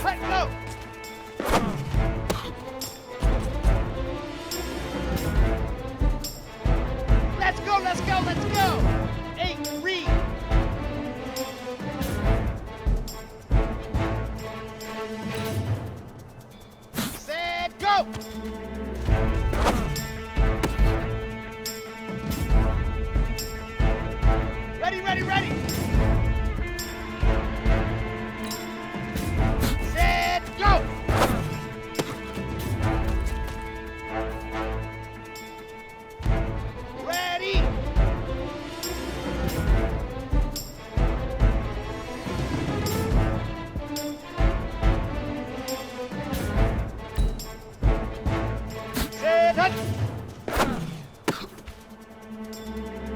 Let go! Let's go, let's go, let's go! 8, read! Set, go! Ready, ready, ready! Set, go! Ready! Set, hut!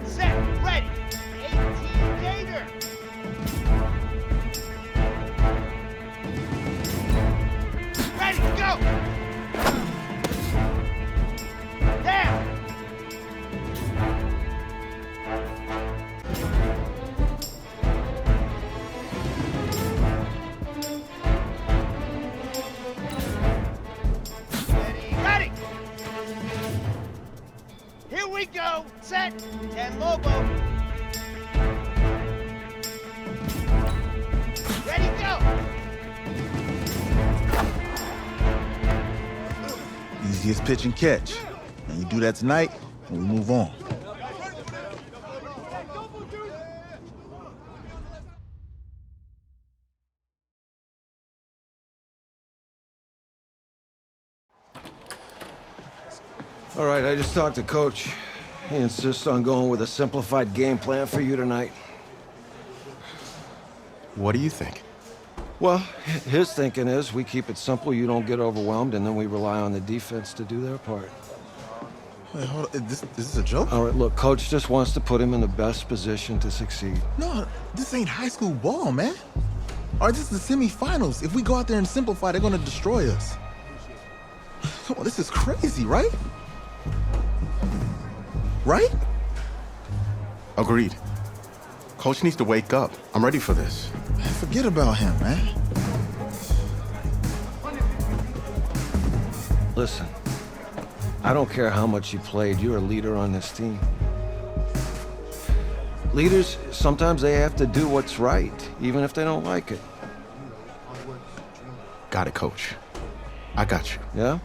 Set, ready! 18 Gator! Ready, go! Down! Ready, ready! Here we go! Set! 10 Lobo! Ready, go! Easiest pitch and catch. And you do that tonight, and we move on. All right, I just talked to Coach. He insists on going with a simplified game plan for you tonight. What do you think? Well, his thinking is we keep it simple, you don't get overwhelmed, and then we rely on the defense to do their part. Wait, hold on. Is this a joke? All right, look, Coach just wants to put him in the best position to succeed. No, this ain't high school ball, man. All right, this is the semifinals. If we go out there and simplify, they're gonna destroy us. Come on, this is crazy, right? Right? Agreed. Coach needs to wake up. I'm ready for this. Man, forget about him, man. Listen, I don't care how much you played, you're a leader on this team. Leaders, sometimes they have to do what's right, even if they don't like it. Got it, Coach. I got you. Yeah?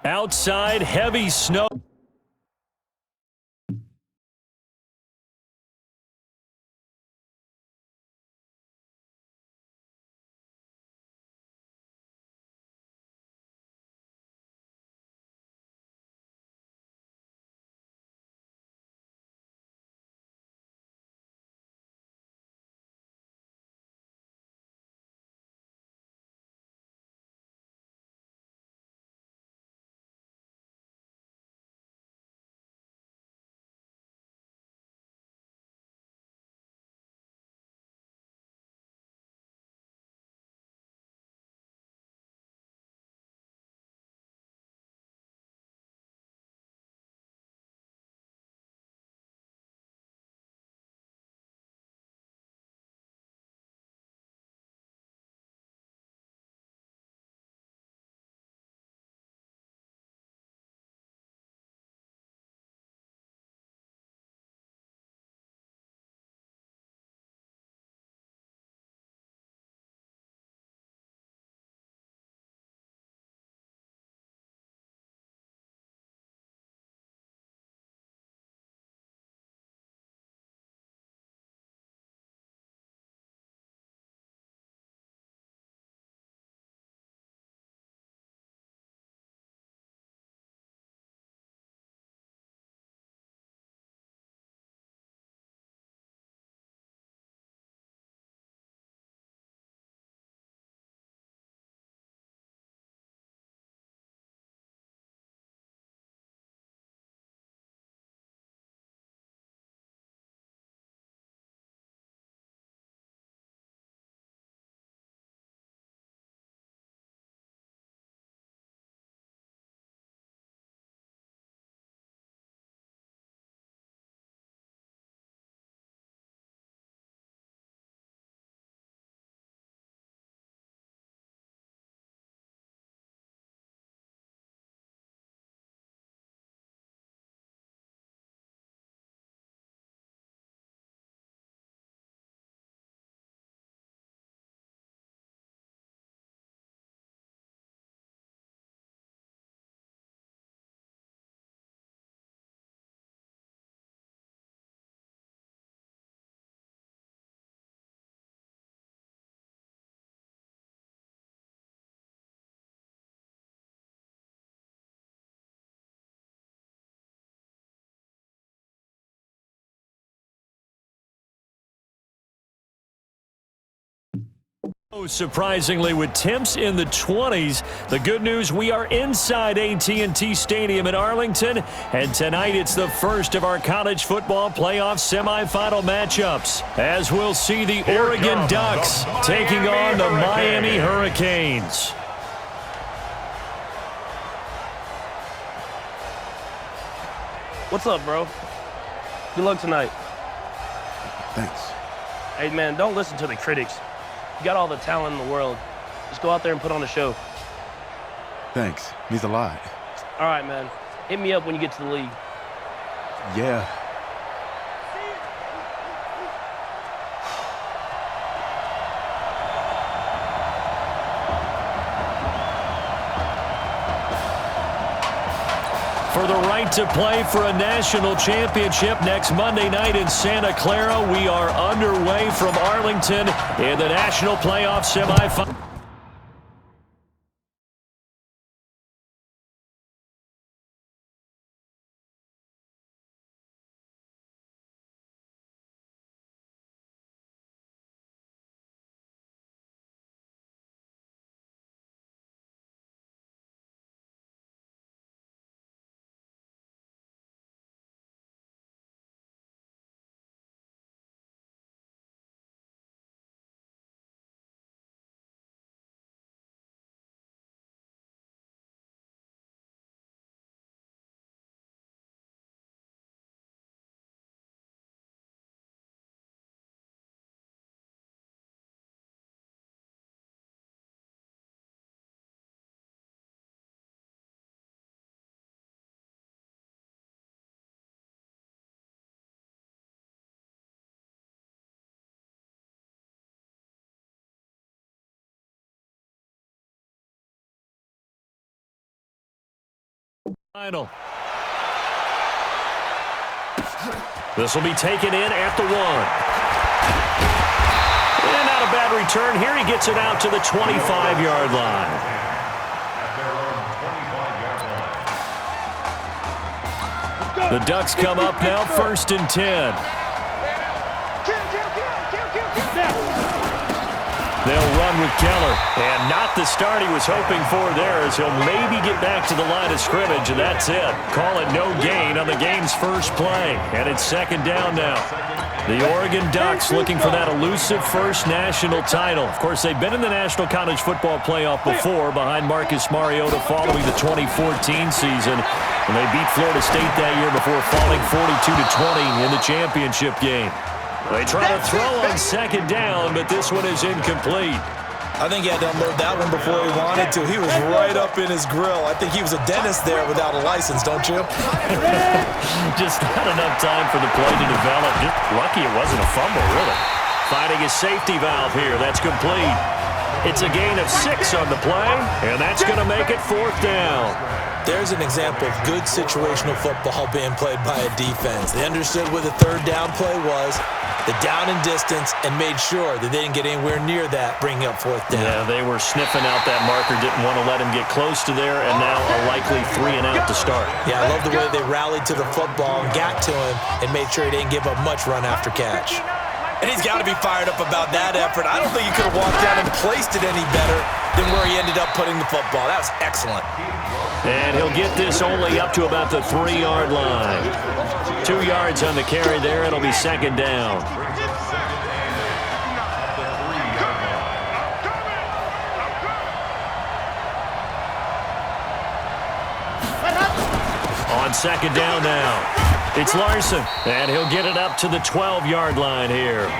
Outside, heavy snow. Surprisingly, with temps in the 20s, the good news, we are inside AT&T Stadium in Arlington, and tonight it's the first of our college football playoff semifinal matchups, as we'll see the Oregon Ducks taking on the Miami Hurricanes. What's up, bro? Good luck tonight. Thanks. Hey, man, don't listen to the critics. You got all the talent in the world. Just go out there and put on a show. Thanks. Means a lot. All right, man. Hit me up when you get to the league. Yeah. For the right to play for a national championship next Monday night in Santa Clara, we are underway from Arlington in the national playoff semifinal. Final. This will be taken in at the 1. And not a bad return here. He gets it out to the 25-yard line. The Ducks come up now, 1st and 10. They'll run with Keller. And not the start he was hoping for there, as he'll maybe get back to the line of scrimmage, and that's it. Call it no gain on the game's first play. And it's 2nd down now. The Oregon Ducks looking for that elusive first national title. Of course, they've been in the National College Football Playoff before behind Marcus Mariota following the 2014 season. And they beat Florida State that year before falling 42-20 in the championship game. They try to throw on 2nd down, but this one is incomplete. I think he had to unload that one before he wanted to. He was right up in his grill. I think he was a dentist there without a license, don't you? Just not enough time for the play to develop. Just lucky it wasn't a fumble, really. Finding a safety valve here. That's complete. It's a gain of 6 on the play, and that's going to make it 4th down. There's an example of good situational football being played by a defense. They understood where the 3rd down play was, the down and distance, and made sure that they didn't get anywhere near that, bringing up 4th down. Yeah, they were sniffing out that marker, didn't want to let him get close to there, and now a likely 3 and out to start. Yeah, I love the way they rallied to the football and got to him and made sure he didn't give up much run after catch. And he's got to be fired up about that effort. I don't think he could have walked down and placed it any better than where he ended up putting the football. That was excellent. And he'll get this only up to about the 3-yard line. 2 yards on the carry there. It'll be 2nd down. On 2nd down now. It's Larson, and he'll get it up to the 12-yard line here.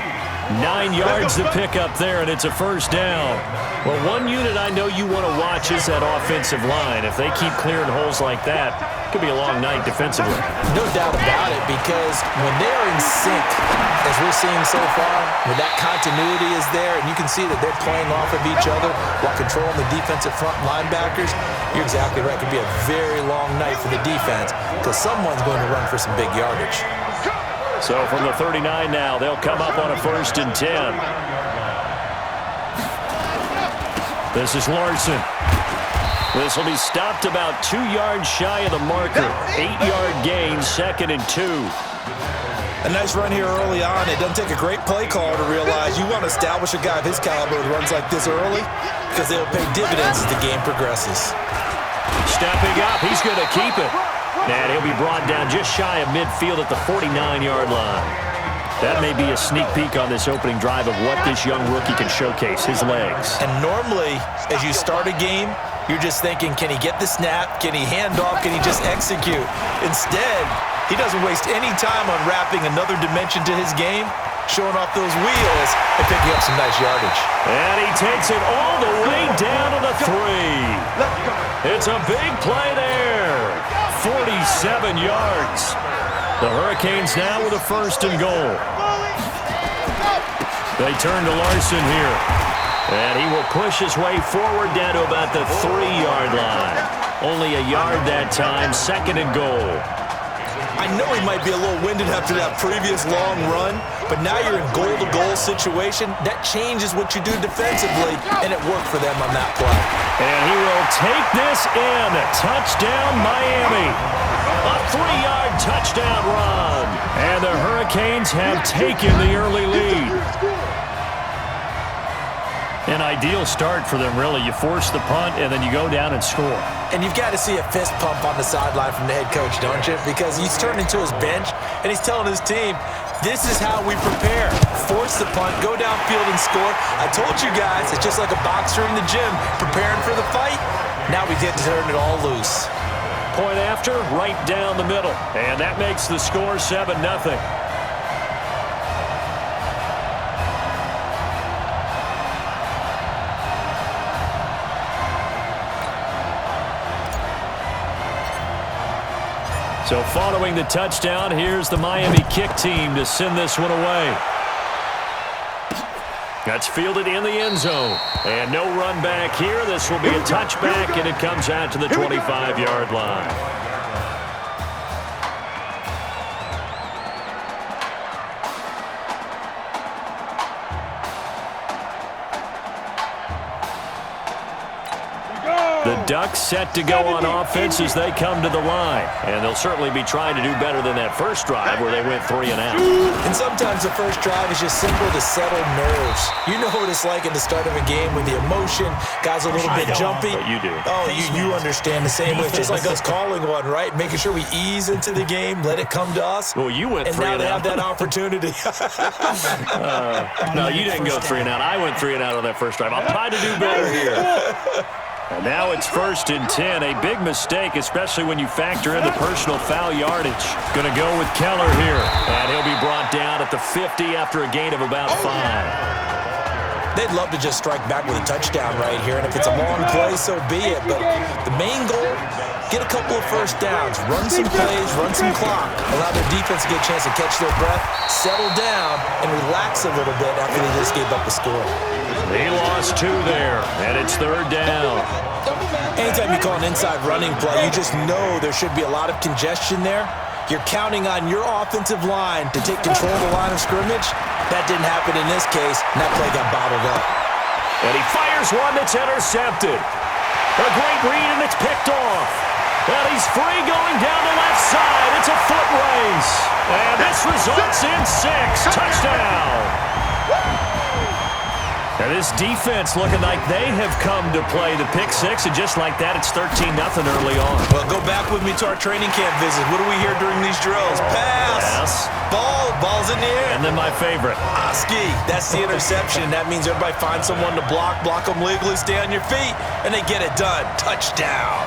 9 yards to pick up there, and it's a 1st down. Well, one unit I know you want to watch is that offensive line. If they keep clearing holes like that, it could be a long night defensively. No doubt about it, because when they're in sync, as we're seeing so far, when that continuity is there, and you can see that they're playing off of each other while controlling the defensive front linebackers, you're exactly right. It could be a very long night for the defense because someone's going to run for some big yardage. So from the 39 now, they'll come up on a 1st and 10. This is Larson. This will be stopped about 2 yards shy of the marker. 8-yard gain, 2nd and 2. A nice run here early on. It doesn't take a great play caller to realize you want to establish a guy of his caliber who runs like this early because they'll pay dividends as the game progresses. Stepping up, he's going to keep it. And he'll be brought down just shy of midfield at the 49-yard line. That may be a sneak peek on this opening drive of what this young rookie can showcase, his legs. And normally, as you start a game, you're just thinking, can he get the snap? Can he hand off? Can he just execute? Instead, he doesn't waste any time unwrapping another dimension to his game, showing off those wheels and picking up some nice yardage. And he takes it all the way down to the 3. It's a big play there. 47 yards. The Hurricanes now with a 1st and goal. They turn to Larson here. And he will push his way forward down to about the 3-yard line. Only a yard that time, 2nd and goal. I know he might be a little winded after that previous long run, but now you're in goal-to-goal situation. That changes what you do defensively, and it worked for them on that play. And he will take this in. Touchdown, Miami. A 3-yard touchdown run. And the Hurricanes have taken the early lead. An ideal start for them, really. You force the punt, and then you go down and score. And you've got to see a fist pump on the sideline from the head coach, don't you? Because he's turned into his bench, and he's telling his team, this is how we prepare. Force the punt, go downfield and score. I told you guys, it's just like a boxer in the gym preparing for the fight. Now we get to turn it all loose. Point after, right down the middle. And that makes the score 7-0. So following the touchdown, here's the Miami kick team to send this one away. That's fielded in the end zone. And no run back here. This will be a touchback, and it comes out to the 25-yard line. The Ducks set to go on offense as they come to the line. And they'll certainly be trying to do better than that first drive where they went 3 and out. And sometimes the first drive is just simple to settle nerves. You know what it's like at the start of a game with the emotion. Guys a little bit jumpy. But you do. Oh, you understand the same way. It's just like us calling one, right? Making sure we ease into the game, let it come to us. Well, you went 3 and out. And now they have that opportunity. No, you didn't go 3 and out. I went 3 and out on that first drive. I'll try to do better here. And now it's 1st and 10. A big mistake, especially when you factor in the personal foul yardage. Going to go with Keller here. And he'll be brought down at the 50 after a gain of about 5. They'd love to just strike back with a touchdown right here. And if it's a long play, so be it. But the main goal, get a couple of first downs. Run some plays, run some clock. Allow their defense to get a chance to catch their breath, settle down, and relax a little bit after they just gave up the score. He lost 2 there, and it's 3rd down. Anytime you call an inside running play, you just know there should be a lot of congestion there. You're counting on your offensive line to take control of the line of scrimmage. That didn't happen in this case, and that play got bottled up. And he fires one that's intercepted. A great read, and it's picked off. And he's free going down the left side. It's a foot race. And this results in 6. Touchdown. Now this defense looking like they have come to play the pick 6, and just like that, it's 13-0 early on. Well, go back with me to our training camp visit. What do we hear during these drills? Pass. Ball's in the air. And then my favorite. Oski. That's the interception. That means everybody finds someone to block them legally, stay on your feet, and they get it done. Touchdown.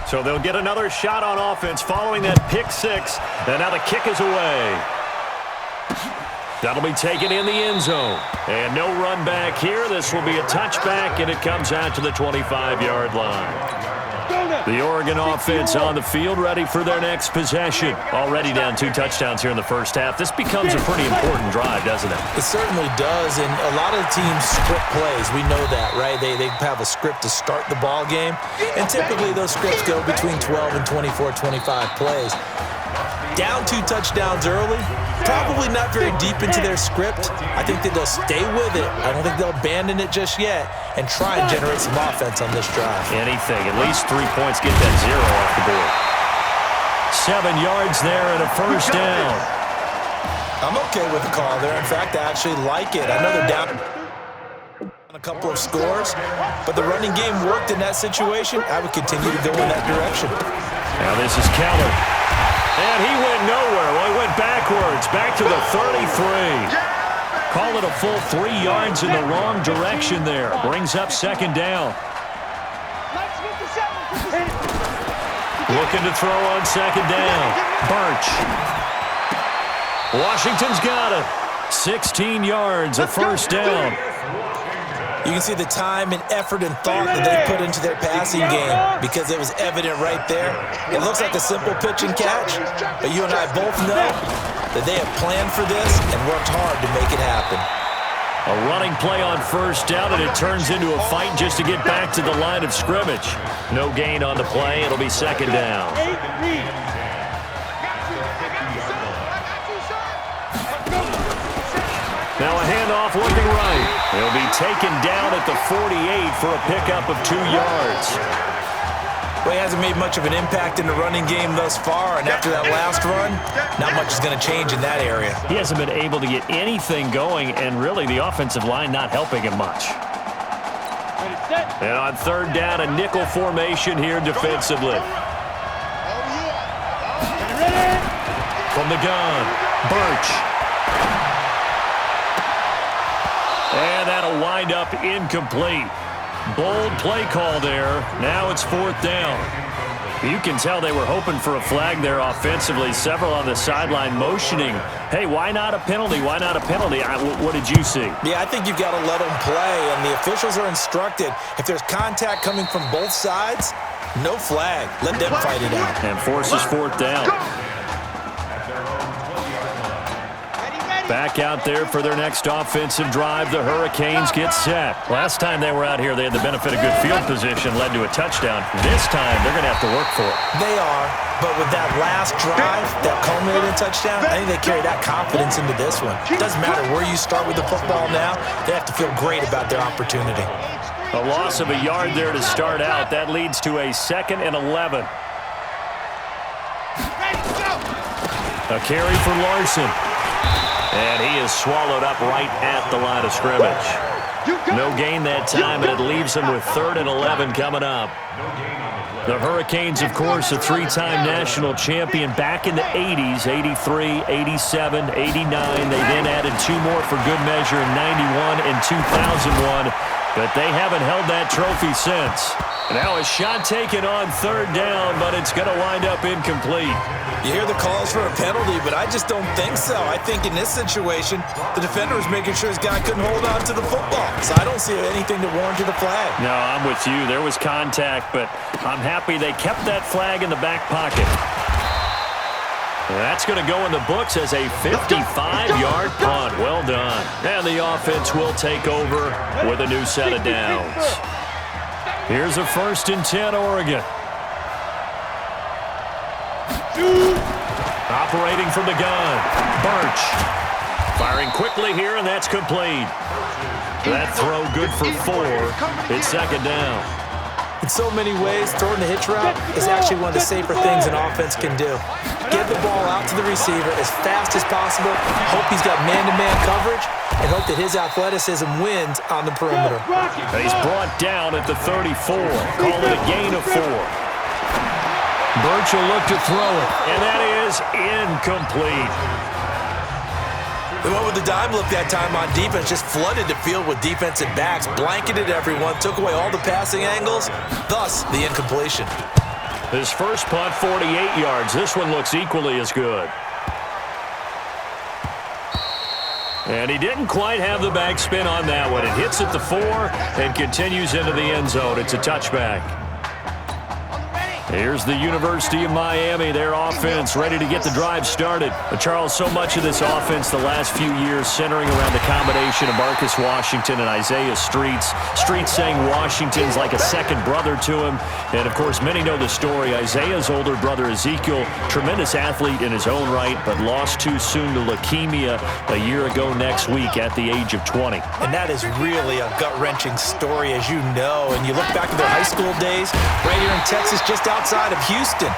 So they'll get another shot on offense following that pick 6. And now the kick is away. That'll be taken in the end zone. And no run back here. This will be a touchback, and it comes out to the 25-yard line. The Oregon offense on the field, ready for their next possession. Already down 2 touchdowns here in the first half. This becomes a pretty important drive, doesn't it? It certainly does, and a lot of teams script plays. We know that, right? They have a script to start the ball game, and typically those scripts go between 12 and 24, 25 plays. Down 2 touchdowns early, probably not very deep into their script. I think that they'll stay with it. I don't think they'll abandon it just yet and try and generate some offense on this drive. Anything, at least 3 points, get that 0 off the board. 7 yards there and a first down. I'm okay with the call there. In fact, I actually like it. I know they're down a couple of scores, but the running game worked in that situation. I would continue to go in that direction. Now this is Keller. And he went nowhere. Well, he went backwards, back to the 33. Call it a full 3 yards in the wrong direction there. Brings up second down. Looking to throw on second down. Birch. Washington's got it. 16 yards, a first down. You can see the time and effort and thought that they put into their passing game because it was evident right there. It looks like a simple pitch and catch, but you and I both know that they have planned for this and worked hard to make it happen. A running play on first down, and it turns into a fight just to get back to the line of scrimmage. No gain on the play. It'll be second down. Now a handoff looking right. He'll be taken down at the 48 for a pickup of 2 yards. Well, he hasn't made much of an impact in the running game thus far, and after that last run, not much is going to change in that area. He hasn't been able to get anything going, and really the offensive line not helping him much. And on third down, a nickel formation here defensively. From the gun, Birch. And that'll wind up incomplete. Bold play call there. Now it's fourth down. You can tell they were hoping for a flag there offensively. Several on the sideline motioning, hey, why not a penalty? Why not a penalty? What did you see? Yeah, I think you've got to let them play, and the officials are instructed. If there's contact coming from both sides, no flag. Let them fight it out. And forces fourth down. Back out there for their next offensive drive. The Hurricanes get set. Last time they were out here, they had the benefit of good field position, led to a touchdown. This time, they're going to have to work for it. They are, but with that last drive, that culminating touchdown, I think they carry that confidence into this one. It doesn't matter where you start with the football now. They have to feel great about their opportunity. A loss of a yard there to start out. That leads to a 2nd and 11. A carry for Larson. And he is swallowed up right at the line of scrimmage. No gain that time, and it leaves him with 3rd and 11 coming up. The Hurricanes, of course, a 3-time national champion back in the 80s, 83, 87, 89. They then added 2 more for good measure in 91 and 2001, but they haven't held that trophy since. Now a shot taken on third down, but it's going to wind up incomplete. You hear the calls for a penalty, but I just don't think so. I think in this situation, the defender was making sure his guy couldn't hold on to the football. So I don't see anything to warrant a flag. No, I'm with you. There was contact, but I'm happy they kept that flag in the back pocket. That's going to go in the books as a 55-yard punt. Well done. And the offense will take over with a new set of downs. Here's a 1st and 10, Oregon. Operating from the gun, Birch. Firing quickly here, and that's complete. That throw good for 4. It's second down. In so many ways, throwing the hitch route is actually one of the safer things an offense can do. Get the ball out to the receiver as fast as possible, hope he's got man-to-man coverage, and hope that his athleticism wins on the perimeter. He's brought down at the 34. Call it a gain of 4. Birch will look to throw it, and that is incomplete. They went with the dime look that time on defense, just flooded the field with defensive backs, blanketed everyone, took away all the passing angles, thus the incompletion. His first punt, 48 yards. This one looks equally as good. And he didn't quite have the backspin on that one. It hits at the 4 and continues into the end zone. It's a touchback. Here's the University of Miami, their offense ready to get the drive started. But Charles, so much of this offense the last few years centering around the combination of Marcus Washington and Isaiah Streets. Streets saying Washington's like a second brother to him. And, of course, many know the story. Isaiah's older brother, Ezekiel, tremendous athlete in his own right, but lost too soon to leukemia a year ago next week at the age of 20. And that is really a gut-wrenching story, as you know. And you look back at their high school days, right here in Texas, just outside of Houston.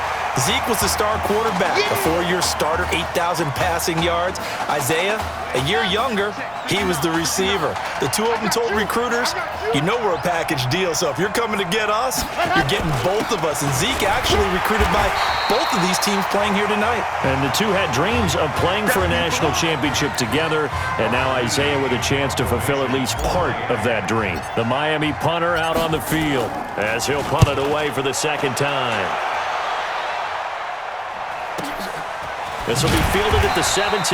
Zeke was the star quarterback, a 4-year starter, 8,000 passing yards. Isaiah, a year younger, he was the receiver. The two of them told recruiters, you know we're a package deal, so if you're coming to get us, you're getting both of us. And Zeke actually recruited by both of these teams playing here tonight. And the two had dreams of playing for a national championship together, and now Isaiah with a chance to fulfill at least part of that dream. The Miami punter out on the field as he'll punt it away for the second time. This will be fielded at the 17.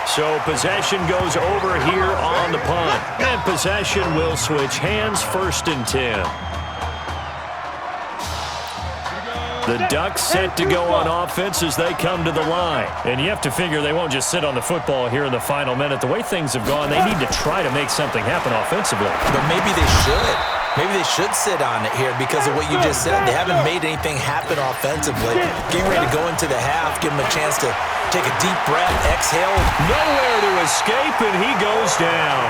So possession goes over here on the punt. And possession will switch hands, 1st and 10. The Ducks set to go on offense as they come to the line. And you have to figure they won't just sit on the football here in the final minute. The way things have gone, they need to try to make something happen offensively. But maybe they should. Maybe they should sit on it here because of what you just said. They haven't made anything happen offensively. Getting ready to go into the half, give them a chance to take a deep breath, exhale. Nowhere to escape, and he goes down.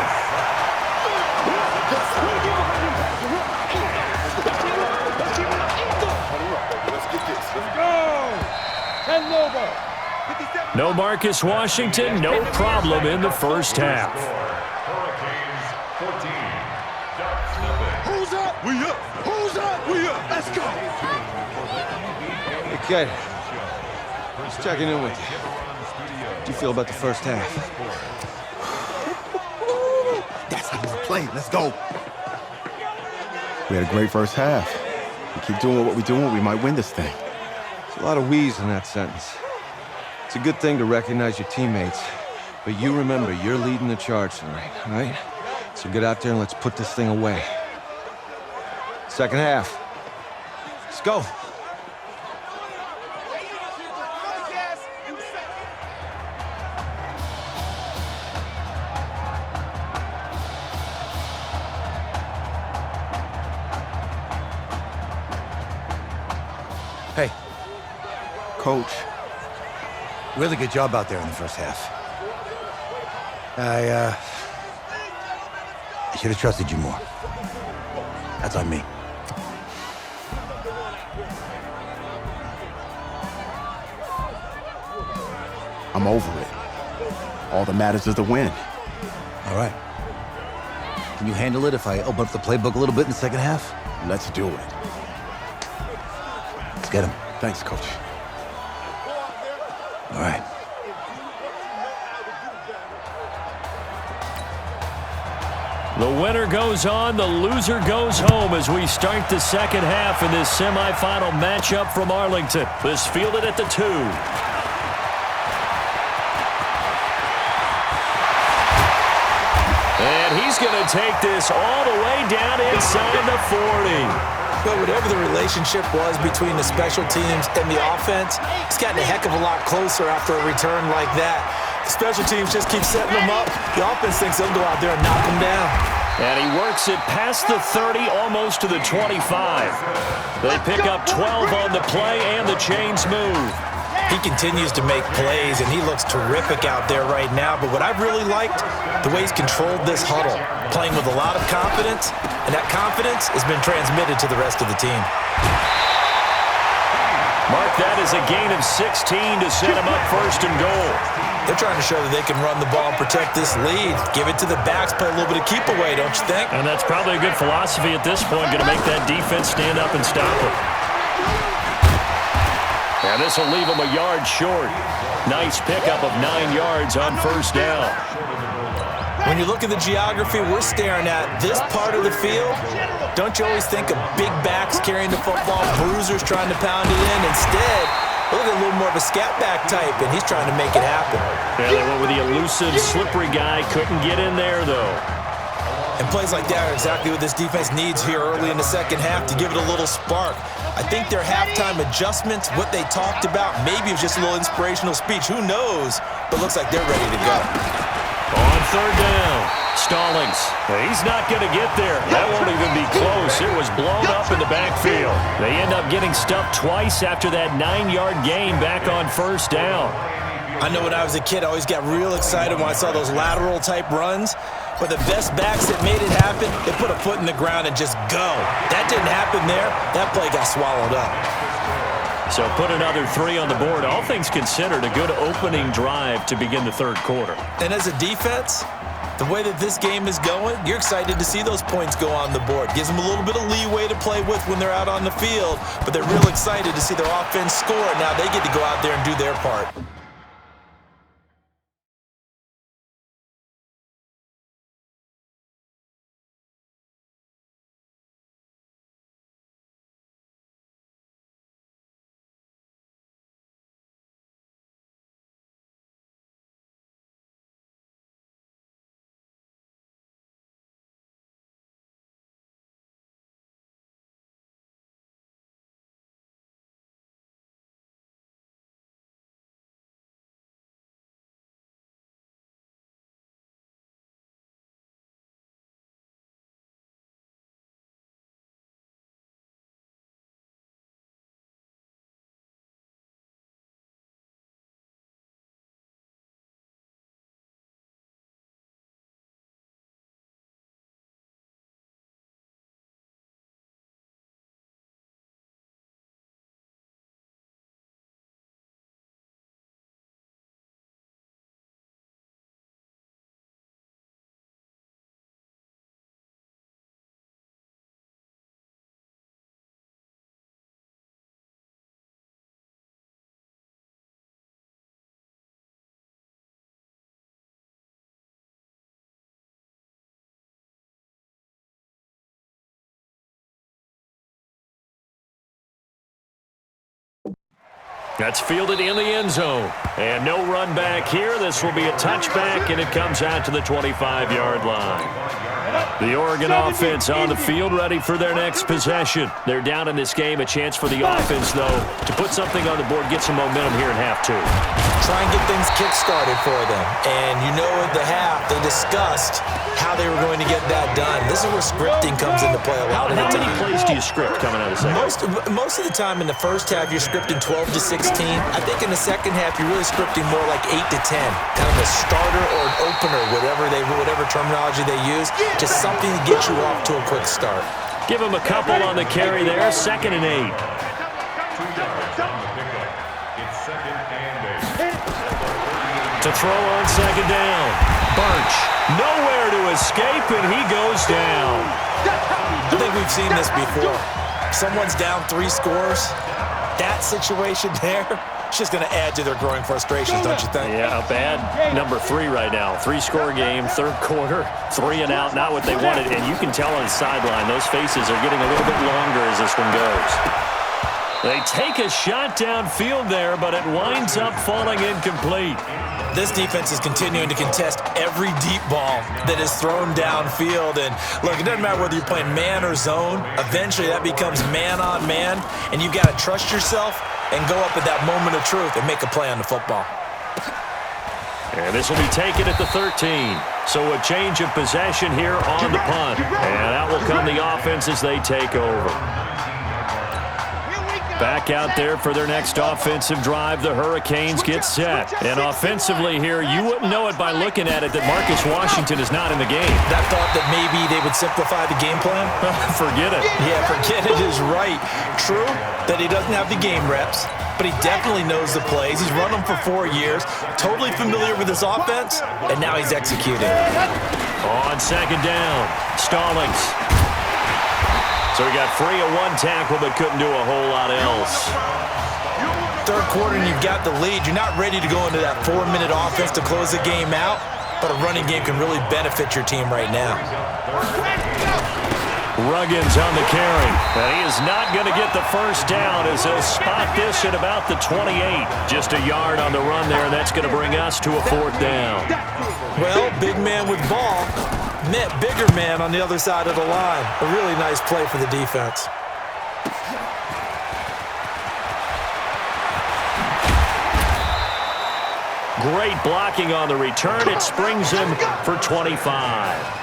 No Marcus Washington, no problem in the first half. Who's up? We up. Who's up? We up. Let's go. Hey, kid. Just checking in with you. How do you feel about the first half? That's how we play. Let's go. We had a great first half. We keep doing what we're doing, we might win this thing. There's a lot of we's in that sentence. It's a good thing to recognize your teammates, but you remember, you're leading the charge tonight, all right? So get out there and let's put this thing away. Second half. Let's go. Hey, Coach, really good job out there in the first half. I should have trusted you more. That's on me. I'm over it. All that matters is the win. All right. Can you handle it if I open up the playbook a little bit in the second half? Let's do it. Let's get him. Thanks, Coach. All right. The winner goes on, the loser goes home as we start the second half in this semifinal matchup from Arlington. This fielded at the 2. And he's going to take this all the way down inside the 40. But whatever the relationship was between the special teams and the offense, it's gotten a heck of a lot closer after a return like that. The special teams just keep setting them up. The offense thinks they'll go out there and knock them down. And he works it past the 30, almost to the 25. They pick up 12 on the play, and the chains move. He continues to make plays, and he looks terrific out there right now. But what I've really liked, the way he's controlled this huddle, playing with a lot of confidence, and that confidence has been transmitted to the rest of the team. Mark that as a gain of 16 to set him up 1st and goal. They're trying to show that they can run the ball and protect this lead. Give it to the backs, play a little bit of keep away, don't you think? And that's probably a good philosophy at this point, going to make that defense stand up and stop him. And this will leave him a yard short. Nice pickup of 9 yards on 1st down. When you look at the geography we're staring at, this part of the field, don't you always think of big backs carrying the football, bruisers trying to pound it in? Instead, look at a little more of a scat back type, and he's trying to make it happen. Yeah, they went with the elusive, slippery guy. Couldn't get in there, though. And plays like that are exactly what this defense needs here early in the second half to give it a little spark. I think their halftime adjustments, what they talked about, maybe it was just a little inspirational speech. Who knows? But looks like they're ready to go. On third down, Stallings. He's not going to get there. That won't even be close. It was blown up in the backfield. They end up getting stuffed twice after that 9-yard gain back on first down. I know when I was a kid, I always got real excited when I saw those lateral-type runs. But the best backs that made it happen, they put a foot in the ground and just go. That didn't happen there. That play got swallowed up. So put another 3 on the board. All things considered, a good opening drive to begin the third quarter. And as a defense, the way that this game is going, you're excited to see those points go on the board. Gives them a little bit of leeway to play with when they're out on the field, but they're real excited to see their offense score. Now they get to go out there and do their part. That's fielded in the end zone. And no run back here. This will be a touchback, and it comes out to the 25-yard line. The Oregon offense on the field, ready for their next possession. They're down in this game. A chance for the offense, though, to put something on the board, get some momentum here in half 2. Try and get things kick-started for them. And you know at the half, they discussed how they were going to get that done. This is where scripting comes into play a lot of the time. How many plays do you script coming out of the second? Most of the time in the first half, you're scripting 12 to 16. I think in the second half, you're really scripting more like 8 to 10. Kind of a starter or an opener, whatever terminology they use. Just something to get you off to a quick start. Give him a couple on the carry there. 2nd and 8. To throw on 2nd down. Bunch. Nowhere to escape, and he goes down. I think we've seen this before. Someone's down 3 scores. That situation there, it's just going to add to their growing frustrations, don't you think? Yeah, a bad number 3 right now. 3-score game, third quarter, 3 and out, not what they wanted. And you can tell on the sideline, those faces are getting a little bit longer as this one goes. They take a shot downfield there, but it winds up falling incomplete. This defense is continuing to contest every deep ball that is thrown downfield. And look, it doesn't matter whether you're playing man or zone. Eventually, that becomes man on man, and you've got to trust yourself and go up at that moment of truth and make a play on the football. And this will be taken at the 13. So a change of possession here on the punt. And out will come the offense as they take over. Back out there for their next offensive drive. The Hurricanes get set. And offensively here, you wouldn't know it by looking at it that Marcus Washington is not in the game. That thought that maybe they would simplify the game plan? Forget it. Yeah, forget it is right. True that he doesn't have the game reps, but he definitely knows the plays. He's run them for 4 years, totally familiar with his offense, and now he's executing. On 2nd down, Stallings. So he got free of 1 tackle, but couldn't do a whole lot else. Third quarter, and you've got the lead. You're not ready to go into that 4-minute offense to close the game out, but a running game can really benefit your team right now. Ruggins on the carry. And he is not going to get the first down as he'll spot this at about the 28. Just a yard on the run there, and that's going to bring us to a 4th down. Well, big man with ball. Bigger man on the other side of the line. A really nice play for the defense. Great blocking on the return. It springs him for 25.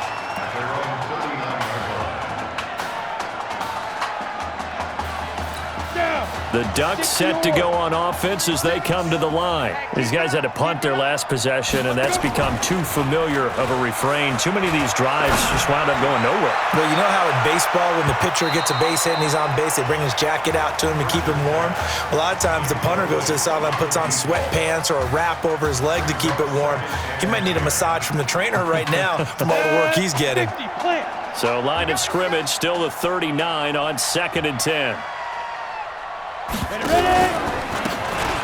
The Ducks set to go on offense as they come to the line. These guys had to punt their last possession, and that's become too familiar of a refrain. Too many of these drives just wound up going nowhere. Well, you know how in baseball, when the pitcher gets a base hit and he's on base, they bring his jacket out to him to keep him warm? A lot of times the punter goes to the sideline, puts on sweatpants or a wrap over his leg to keep it warm. He might need a massage from the trainer right now from all the work he's getting. So line of scrimmage still the 39 on 2nd and 10.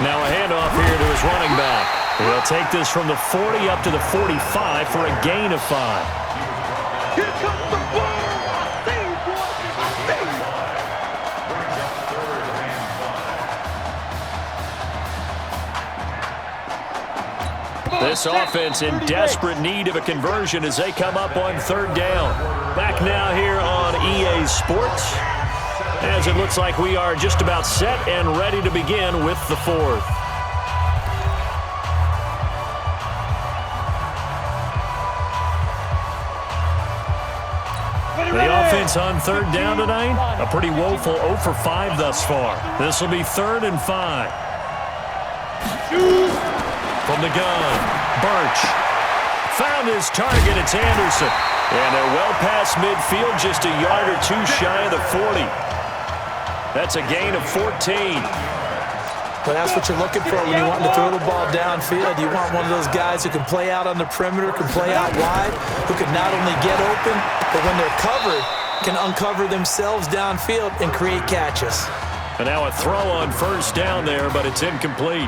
Now a handoff here to his running back. He'll take this from the 40 up to the 45 for a gain of 5. Here comes the ball. This offense in desperate need of a conversion as they come up on 3rd down. Back now here on EA Sports, as it looks like we are just about set and ready to begin with the 4th. The offense on 3rd down tonight, a pretty woeful 0 for 5 thus far. This will be 3rd and 5. From the gun, Birch found his target. It's Anderson. And they're well past midfield, just a yard or two shy of the 40. That's a gain of 14. But that's what you're looking for when you want to throw the ball downfield. You want one of those guys who can play out on the perimeter, can play out wide, who can not only get open, but when they're covered, can uncover themselves downfield and create catches. And now a throw on 1st down there, but it's incomplete.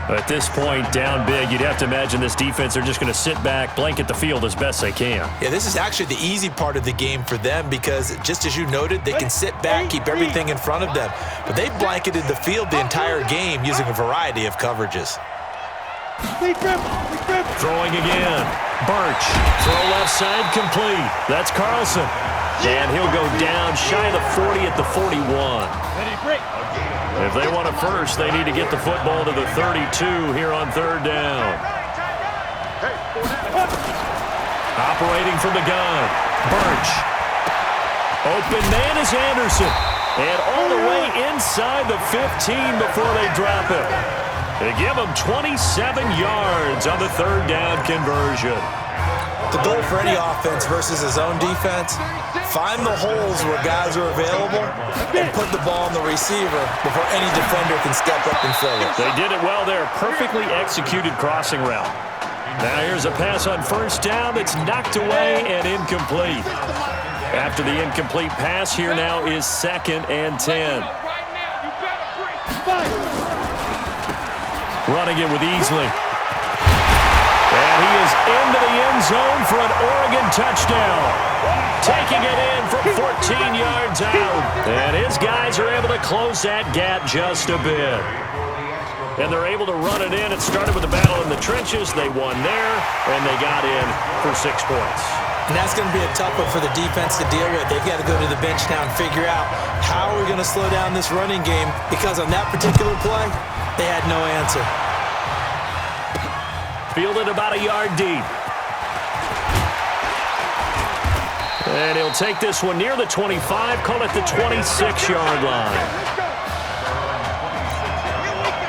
At this point, down big, you'd have to imagine this defense are just going to sit back, blanket the field as best they can. Yeah, this is actually the easy part of the game for them because, just as you noted, they can sit back, keep everything in front of them. But they blanketed the field the entire game using a variety of coverages. Throwing again. Birch. Throw left side complete. That's Carlson. And he'll go down shy of the 40 at the 41. If they want a first, they need to get the football to the 32 here on 3rd down. Operating from the gun. Birch. Open man is Anderson. And all the way inside the 15 before they drop it. They give him 27 yards on the 3rd down conversion. The goal for any offense versus his own defense, find the holes where guys are available and put the ball on the receiver before any defender can step up and fill it. They did it well there. Perfectly executed crossing route. Now here's a pass on 1st down that's knocked away and incomplete. After the incomplete pass, here now is 2nd and 10. Running it with Easley. And he is into the end zone for an Oregon touchdown. Taking it in from 14 yards out. And his guys are able to close that gap just a bit. And they're able to run it in. It started with a battle in the trenches. They won there, and they got in for 6 points. And that's going to be a tough one for the defense to deal with. They've got to go to the bench now and figure out how are we going to slow down this running game, because on that particular play, they had no answer. Fielded about a yard deep. And he'll take this one near the 25, call it the 26-yard line.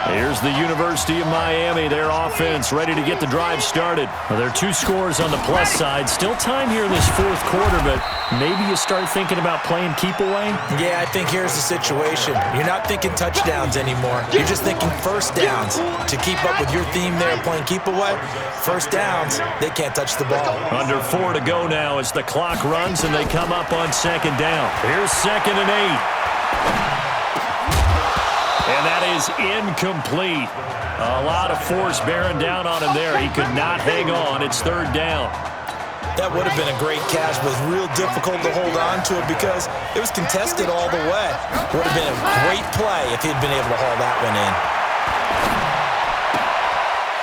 Here's the University of Miami, their offense ready to get the drive started. Well, there are 2 scores on the plus side. Still time here in this 4th quarter, but maybe you start thinking about playing keep away? Yeah, I think here's the situation. You're not thinking touchdowns anymore. You're just thinking 1st downs. To keep up with your theme there, playing keep away, 1st downs, they can't touch the ball. Under 4 to go now as the clock runs and they come up on 2nd down. Here's 2nd and 8. And that is incomplete. A lot of force bearing down on him there. He could not hang on. It's 3rd down. That would have been a great catch, but it was real difficult to hold on to it because it was contested all the way. It would have been a great play if he'd been able to haul that one in.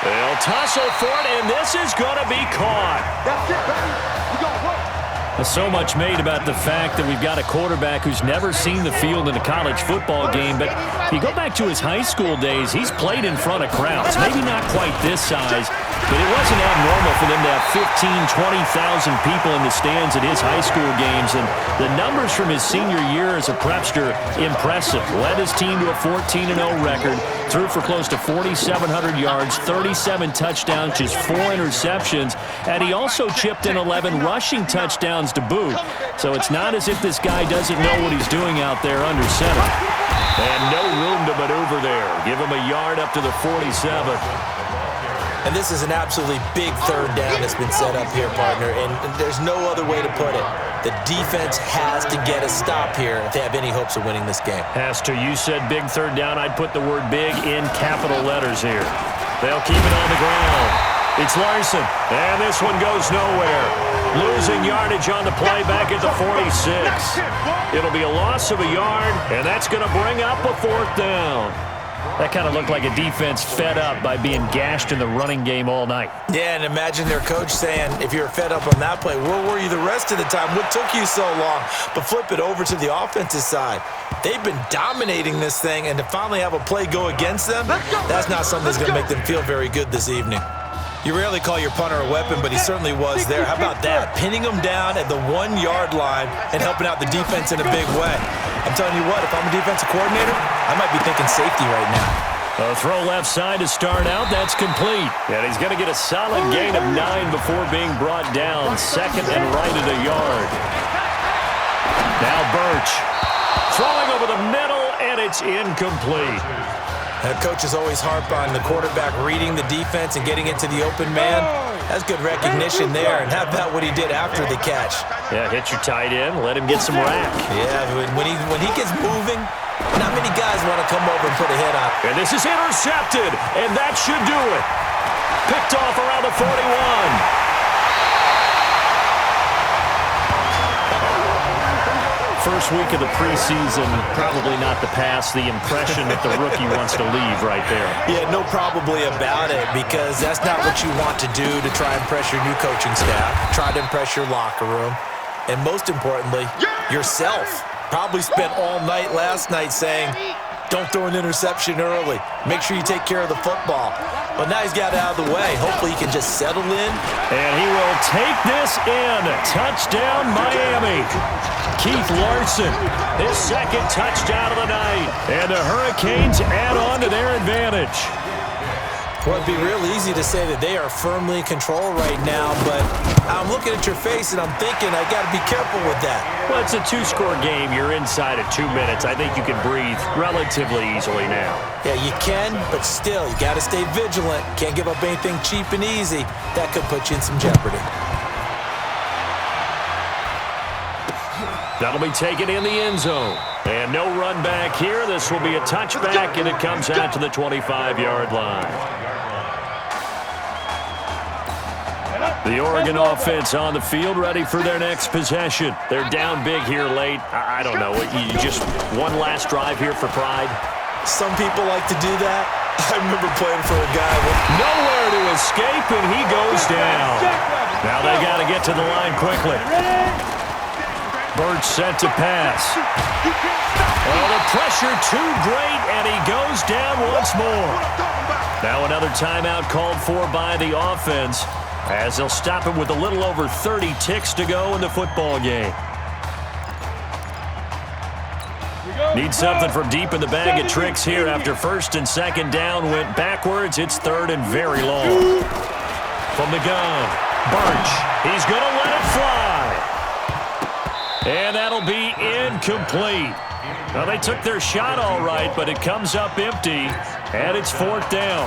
They'll tussle for it, and this is going to be caught. That's it, baby. We gonna work. So much made about the fact that we've got a quarterback who's never seen the field in a college football game, but if you go back to his high school days, he's played in front of crowds. Maybe not quite this size, but it wasn't abnormal for them to have 15,000, 20,000 people in the stands at his high school games, and the numbers from his senior year as a prepster, impressive. Led his team to a 14-0 record, threw for close to 4,700 yards, 37 touchdowns, just 4 interceptions, and he also chipped in 11 rushing touchdowns to boot. So it's not as if this guy doesn't know what he's doing out there under center. And no room to maneuver there. Give him a yard up to the 47. And this is an absolutely big third down that's been set up here, partner, and there's no other way to put it. The defense has to get a stop here if they have any hopes of winning this game. Has to. You said big third down. I'd put the word big in capital letters here. They'll keep it on the ground. It's Larson, and this one goes nowhere. Losing yardage on the play back at the 46. It'll be a loss of a yard, and that's going to bring up a 4th down. That kind of looked like a defense fed up by being gashed in the running game all night. Yeah, and imagine their coach saying, if you're fed up on that play, where were you the rest of the time? What took you so long? But flip it over to the offensive side. They've been dominating this thing, and to finally have a play go against them, that's not something that's going to make them feel very good this evening. You rarely call your punter a weapon, but he certainly was there. How about that? Pinning him down at the 1-yard line and helping out the defense in a big way. I'm telling you what, if I'm a defensive coordinator, I might be thinking safety right now. A throw left side to start out. That's complete. And he's going to get a solid gain of 9 before being brought down. 2nd and right at a yard. Now Birch. Throwing over the middle, and it's incomplete. The coaches always harp on the quarterback reading the defense and getting into the open man. That's good recognition there. And how about what he did after the catch? Yeah, hit your tight end, let him get some rack. Yeah, when he gets moving, not many guys want to come over and put a hit on. And this is intercepted, and that should do it. Picked off around the 41. First week of the preseason, probably not the pass, the impression that the rookie wants to leave right there. Yeah, no probably about it, because that's not what you want to do to try and impress your new coaching staff, try to impress your locker room, and most importantly, yourself. Probably spent all night last night saying, don't throw an interception early. Make sure you take care of the football. But now he's got it out of the way. Hopefully he can just settle in. And he will take this in. Touchdown, Miami. Keith Larson, his 2nd touchdown of the night. And the Hurricanes add on to their advantage. Well, it'd be real easy to say that they are firmly in control right now, but I'm looking at your face and I'm thinking I got to be careful with that. Well, it's a 2-score game. You're inside at 2 minutes. I think you can breathe relatively easily now. Yeah, you can, but still, you got to stay vigilant. Can't give up anything cheap and easy. That could put you in some jeopardy. That'll be taken in the end zone. And no run back here. This will be a touchback, and it comes out to the 25-yard line. The Oregon offense on the field, ready for their next possession. They're down big here late. I don't know. You just one last drive here for pride? Some people like to do that. I remember playing for a guy with nowhere to escape, and he goes down. Now they got to get to the line quickly. Birch set to pass. Oh, the pressure too great, and he goes down once more. Now another timeout called for by the offense, as they'll stop him with a little over 30 ticks to go in the football game. Need something from deep in the bag of tricks here after 1st and 2nd down went backwards. It's 3rd and very long. From the gun, Birch. He's going to let it fly. And that'll be incomplete. Well, they took their shot all right, but it comes up empty, and it's 4th down.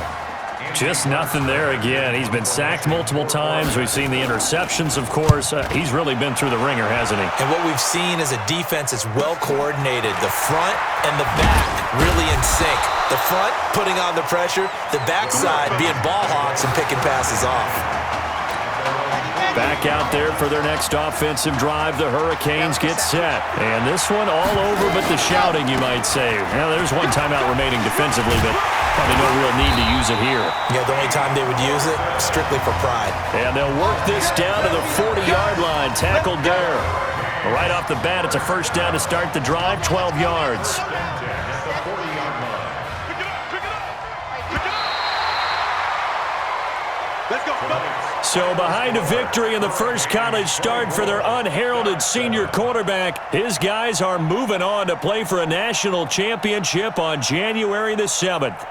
Just nothing there again. He's been sacked multiple times. We've seen the interceptions, of course. He's really been through the ringer, hasn't he? And what we've seen is a defense that's well coordinated. The front and the back really in sync. The front putting on the pressure, the backside being ball hawks and picking passes off. Back out there for their next offensive drive, the Hurricanes get set. And this one all over but the shouting, you might say. Now, there's one timeout remaining defensively, but probably no real need to use it here. Yeah, the only time they would use it, strictly for pride. And they'll work this down to the 40-yard line. Tackled there. Right off the bat, it's a first down to start the drive, 12 yards. So behind a victory in the first college start for their unheralded senior quarterback, his guys are moving on to play for a national championship on January the 7th.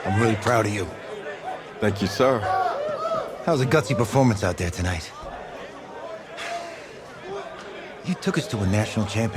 I'm really proud of you. Thank you, sir. That was a gutsy performance out there tonight. You took us to a national championship.